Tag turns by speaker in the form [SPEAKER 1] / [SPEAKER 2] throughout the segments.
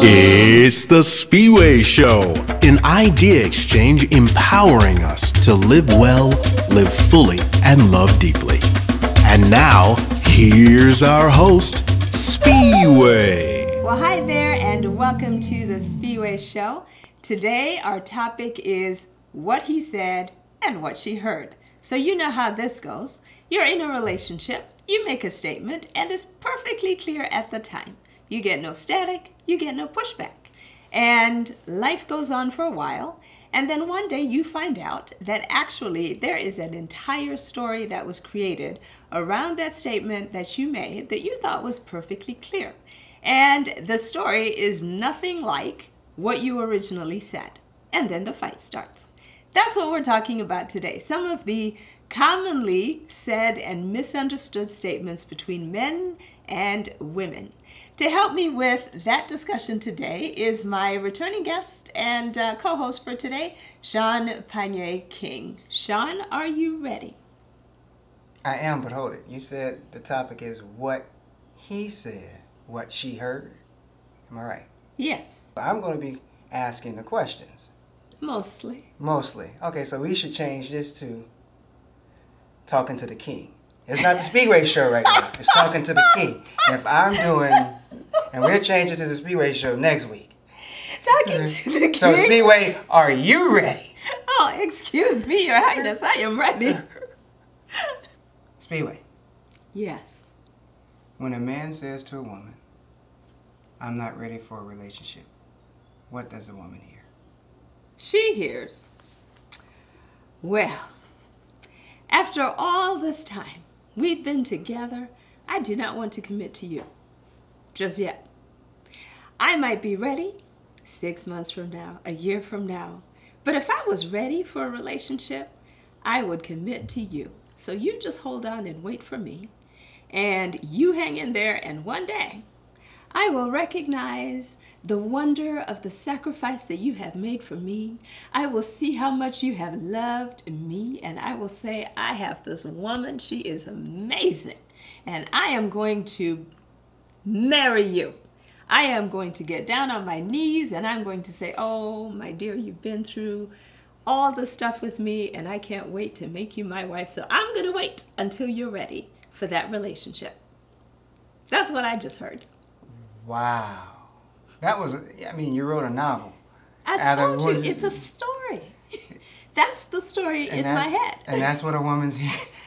[SPEAKER 1] It's the Spiwe Show, an idea exchange empowering us to live well, live fully, and love deeply. And now, here's our host, Spiwe.
[SPEAKER 2] Well, hi there, and welcome to the Spiwe Show. Today, our topic is what he said and what she heard. So you know how this goes. You're in a relationship, you make a statement, and it's perfectly clear at the time. You get no static, you get no pushback. And life goes on for a while, and then one day you find out that actually there is an entire story that was created around that statement that you made that you thought was perfectly clear. And the story is nothing like what you originally said. And then the fight starts. That's what we're talking about today. Some of the commonly said and misunderstood statements between men and women. To help me with that discussion today is my returning guest and co-host for today, Shaun Panyee King. Shaun, are you ready?
[SPEAKER 3] I am, but hold it. You said the topic is what he said, what she heard. Am I right?
[SPEAKER 2] Yes.
[SPEAKER 3] I'm going to be asking the questions.
[SPEAKER 2] Mostly.
[SPEAKER 3] Mostly. Okay, so we should change this to talking to the king. It's not the Spiwe Show right now. It's talking to the king. If I'm doing, and we're changing to the Spiwe Show next week.
[SPEAKER 2] Talking to the king?
[SPEAKER 3] So Spiwe, are you ready?
[SPEAKER 2] Oh, excuse me, Your Highness. I am ready.
[SPEAKER 3] Spiwe.
[SPEAKER 2] Yes.
[SPEAKER 3] When a man says to a woman, I'm not ready for a relationship, what does the woman hear?
[SPEAKER 2] She hears, well, after all this time we've been together, I do not want to commit to you just yet. I might be ready 6 months from now, a year from now, but if I was ready for a relationship, I would commit to you. So you just hold on and wait for me, and you hang in there, and one day I will recognize the wonder of the sacrifice that you have made for me. I will see how much you have loved me, and I will say, I have this woman, she is amazing, and I am going to marry you. I am going to get down on my knees, and I'm going to say, oh, my dear, you've been through all the stuff with me, and I can't wait to make you my wife, so I'm going to wait until you're ready for that relationship. That's what I just heard.
[SPEAKER 3] Wow. That was, I mean, you wrote a novel.
[SPEAKER 2] I told you, it's a story. That's the story in my head.
[SPEAKER 3] And that's what a woman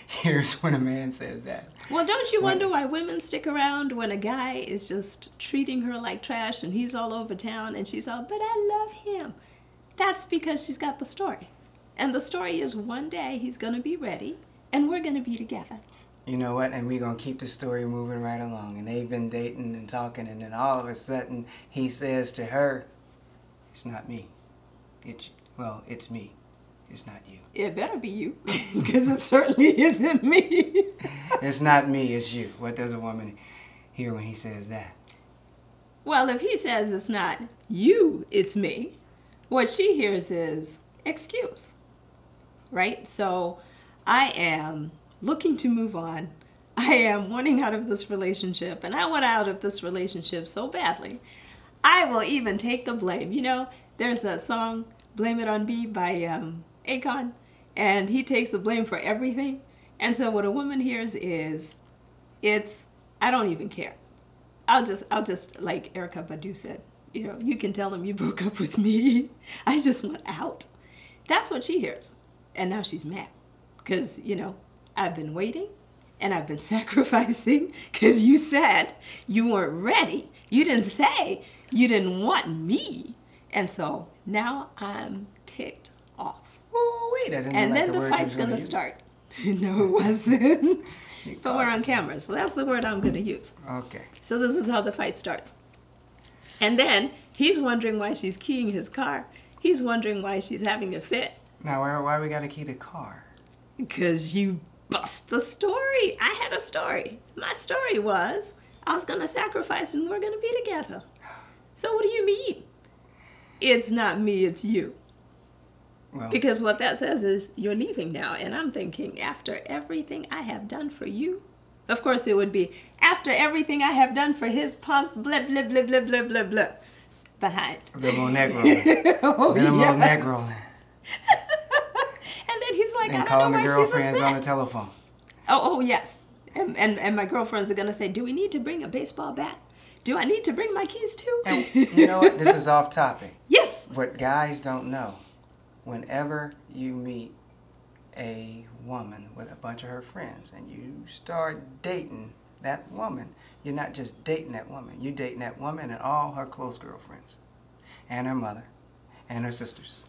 [SPEAKER 3] hears when a man says that.
[SPEAKER 2] Well, don't you wonder why women stick around when a guy is just treating her like trash and he's all over town and she's all, but I love him. That's because she's got the story. And the story is one day he's going to be ready and we're going to be together.
[SPEAKER 3] You know what? And we're going to keep the story moving right along. And they've been dating and talking, and then all of a sudden he says to her, it's not me. It's me. It's not you.
[SPEAKER 2] It better be you, because it certainly isn't me.
[SPEAKER 3] It's not me, it's you. What does a woman hear when he says that?
[SPEAKER 2] Well, if he says it's not you, it's me, what she hears is excuse, right? So I am looking to move on. I am wanting out of this relationship, and I want out of this relationship so badly. I will even take the blame. You know, there's that song, Blame It on Me by Akon, and he takes the blame for everything. And so what a woman hears is, I don't even care. I'll just, like Erykah Badu said, you know, you can tell him you broke up with me. I just want out. That's what she hears. And now she's mad because, you know, I've been waiting and I've been sacrificing because you said you weren't ready. You didn't say you didn't want me. And so now I'm ticked off.
[SPEAKER 3] Oh, wait, I didn't
[SPEAKER 2] and
[SPEAKER 3] like
[SPEAKER 2] then the fight's going to start. No, it wasn't. But we're on camera, so that's the word I'm going to use.
[SPEAKER 3] Okay.
[SPEAKER 2] So this is how the fight starts. And then he's wondering why she's keying his car. He's wondering why she's having a fit.
[SPEAKER 3] Now, why we got to key the car?
[SPEAKER 2] Because you bust the story. I had a story. My story was I was going to sacrifice and we're going to be together. So what do you mean? It's not me, it's you.
[SPEAKER 3] Well,
[SPEAKER 2] because what that says is you're leaving now. And I'm thinking, after everything I have done for you, Of course it would be, after everything I have done for his punk, blah, blah, blah, blah, blah, blah, blah, behind.
[SPEAKER 3] Little Negro.
[SPEAKER 2] Oh,
[SPEAKER 3] Little
[SPEAKER 2] yes.
[SPEAKER 3] Negro.
[SPEAKER 2] And then he's like,
[SPEAKER 3] And
[SPEAKER 2] I
[SPEAKER 3] calling
[SPEAKER 2] don't
[SPEAKER 3] the
[SPEAKER 2] know why she's
[SPEAKER 3] girlfriends
[SPEAKER 2] upset.
[SPEAKER 3] on the telephone.
[SPEAKER 2] Oh, yes. And my girlfriends are going to say, do we need to bring a baseball bat? Do I need to bring my keys too?
[SPEAKER 3] And you know what? This is off topic.
[SPEAKER 2] Yes.
[SPEAKER 3] What guys don't know, whenever you meet a woman with a bunch of her friends and you start dating that woman, you're not just dating that woman. You're dating that woman and all her close girlfriends. And her mother. And her sisters.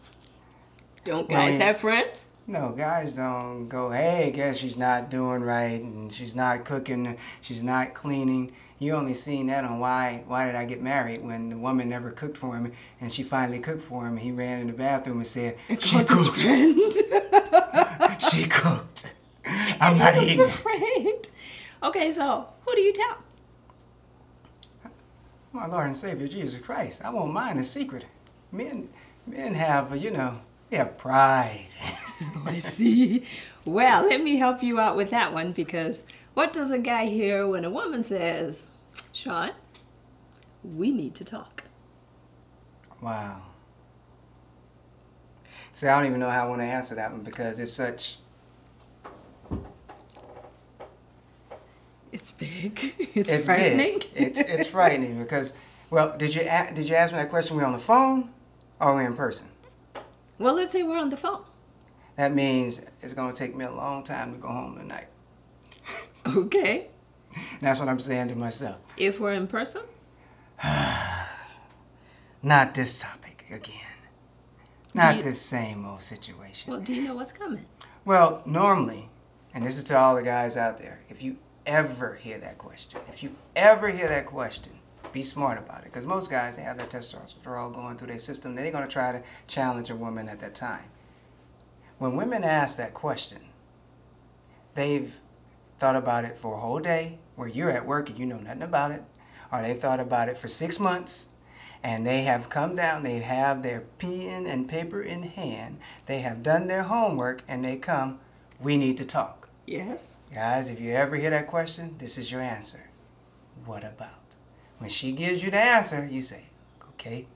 [SPEAKER 2] Don't guys have friends?
[SPEAKER 3] No, guys don't go, hey, guess she's not doing right and she's not cooking, she's not cleaning. You only seen that on Why Did I Get Married, when the woman never cooked for him and she finally cooked for him and he ran in the bathroom and said, she cooked. She cooked. I'm not eating.
[SPEAKER 2] He was afraid. Okay, so who do you tell?
[SPEAKER 3] My Lord and Savior, Jesus Christ. I won't mind a secret. Men have, they have pride.
[SPEAKER 2] Oh, I see. Well, let me help you out with that one, because what does a guy hear when a woman says, Shaun, we need to talk?
[SPEAKER 3] Wow. See, I don't even know how I want to answer that one, because it's such...
[SPEAKER 2] It's big. It's frightening.
[SPEAKER 3] Big. It's frightening because, well, did you ask me that question? We're on the phone or we're in person?
[SPEAKER 2] Well, let's say we're on the phone.
[SPEAKER 3] That means it's going to take me a long time to go home tonight.
[SPEAKER 2] Okay.
[SPEAKER 3] That's what I'm saying to myself.
[SPEAKER 2] If we're in person?
[SPEAKER 3] Not this topic again. Not this same old situation.
[SPEAKER 2] Well, do you know what's coming?
[SPEAKER 3] Well, normally, and this is to all the guys out there, if you ever hear that question, be smart about it. Because most guys, they have their testosterone going through their system. They're going to try to challenge a woman at that time. When women ask that question, they've thought about it for a whole day, where you're at work and you know nothing about it. Or they've thought about it for 6 months, and they have come down, they have their pen and paper in hand, they have done their homework, and they come, we need to talk.
[SPEAKER 2] Yes.
[SPEAKER 3] Guys, if you ever hear that question, this is your answer. What about? When she gives you the answer, you say, okay,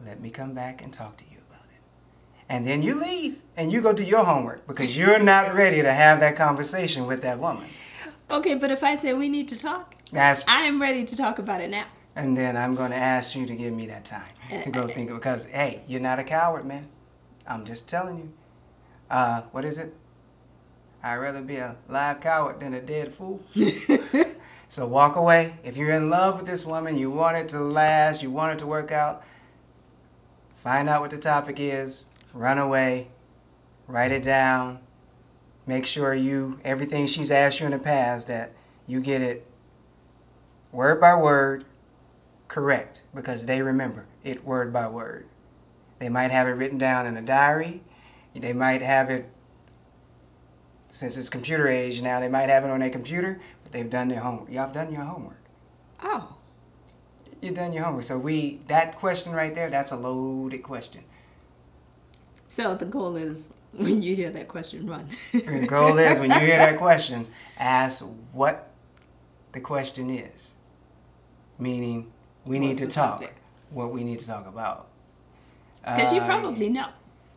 [SPEAKER 3] let me come back and talk to you about it. And then you leave and you go do your homework, because you're not ready to have that conversation with that woman.
[SPEAKER 2] Okay, but if I say we need to talk, I am ready to talk about it now.
[SPEAKER 3] And then I'm going to ask you to give me that time to go think of it. Because, hey, you're not a coward, man. I'm just telling you. What is it? I'd rather be a live coward than a dead fool. So walk away. If you're in love with this woman, you want it to last, you want it to work out, find out what the topic is, run away, write it down, make sure everything she's asked you in the past, that you get it word by word correct, because they remember it word by word. They might have it written down in a diary. They might have it, since it's computer age now, they might have it on their computer, but they've done their homework. Y'all have done your homework.
[SPEAKER 2] Oh.
[SPEAKER 3] You've done your homework. So that question right there, that's a loaded question.
[SPEAKER 2] So the goal is, when you hear that question, run.
[SPEAKER 3] The goal is, when you hear that question, ask what the question is. Meaning, we need to talk. What we need to talk about.
[SPEAKER 2] Because you probably know,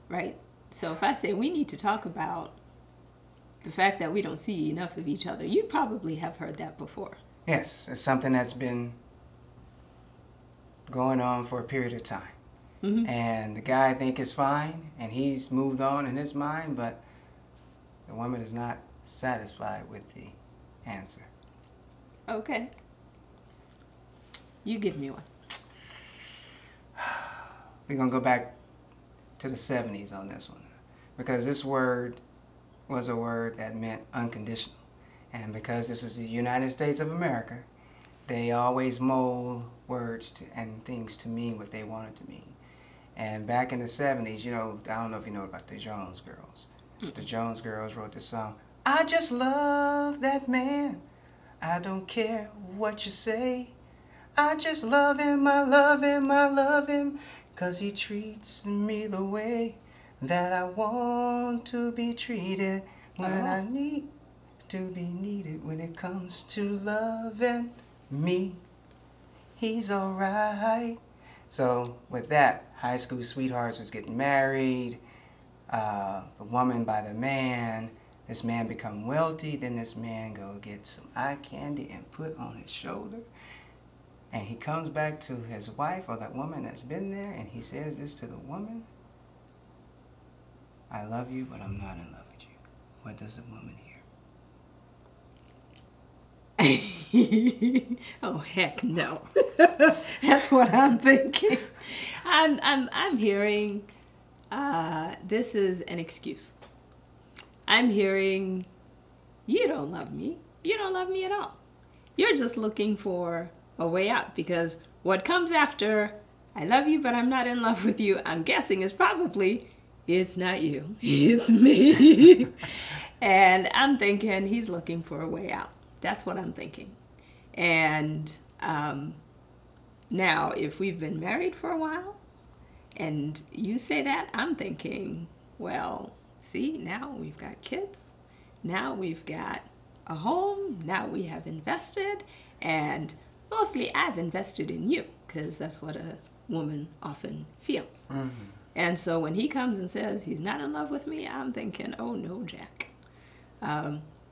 [SPEAKER 2] right? So if I say we need to talk about the fact that we don't see enough of each other, you probably have heard that before.
[SPEAKER 3] Yes, it's something that's been going on for a period of time. Mm-hmm. And the guy I think is fine, and he's moved on in his mind, but the woman is not satisfied with the answer.
[SPEAKER 2] Okay. You give me one.
[SPEAKER 3] We're going to go back to the 70s on this one, because this word was a word that meant unconditional. And because this is the United States of America, they always mold words and things to mean what they want it to mean. And back in the 70s, I don't know if you know about the Jones Girls. The Jones Girls wrote this song, I just love that man. I don't care what you say. I just love him, I love him, I love him, 'cause he treats me the way that I want to be treated when I need to be needed when it comes to loving me. He's alright. So with that, high school sweethearts was getting married. The woman by the man. This man become wealthy. Then this man go get some eye candy and put on his shoulder. And he comes back to his wife or that woman that's been there, and he says this to the woman: I love you, but I'm not in love with you. What does the woman hear?
[SPEAKER 2] Oh, heck no. That's what I'm thinking. I'm hearing this is an excuse. I'm hearing, you don't love me. You don't love me at all. You're just looking for a way out, because what comes after, I love you, but I'm not in love with you, I'm guessing is probably, it's not you, it's me. And I'm thinking he's looking for a way out. That's what I'm thinking. And now, if we've been married for a while, and you say that, I'm thinking, well, see, now we've got kids. Now we've got a home. Now we have invested. And mostly I've invested in you, because that's what a woman often feels. Mm-hmm. And so when he comes and says he's not in love with me, I'm thinking, oh no, Jack.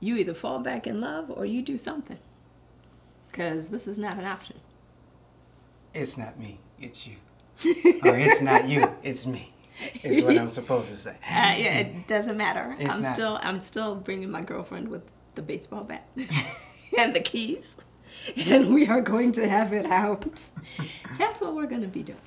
[SPEAKER 2] You either fall back in love or you do something, because this is not an option.
[SPEAKER 3] It's not me, it's you. Or it's not you, it's me, is what I'm supposed to say.
[SPEAKER 2] Yeah, it doesn't matter. I'm still bringing my girlfriend with the baseball bat and the keys, and we are going to have it out. That's what we're going to be doing.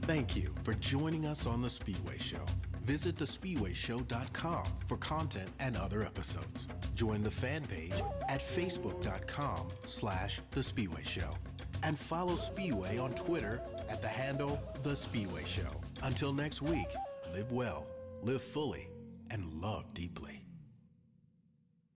[SPEAKER 1] Thank you for joining us on The Spiwe Show. Visit thespiweshow.com for content and other episodes. Join the fan page at facebook.com/The Spiwe Show. And follow Spiwe on Twitter at the handle The Spiwe Show. Until next week, live well, live fully, and love deeply.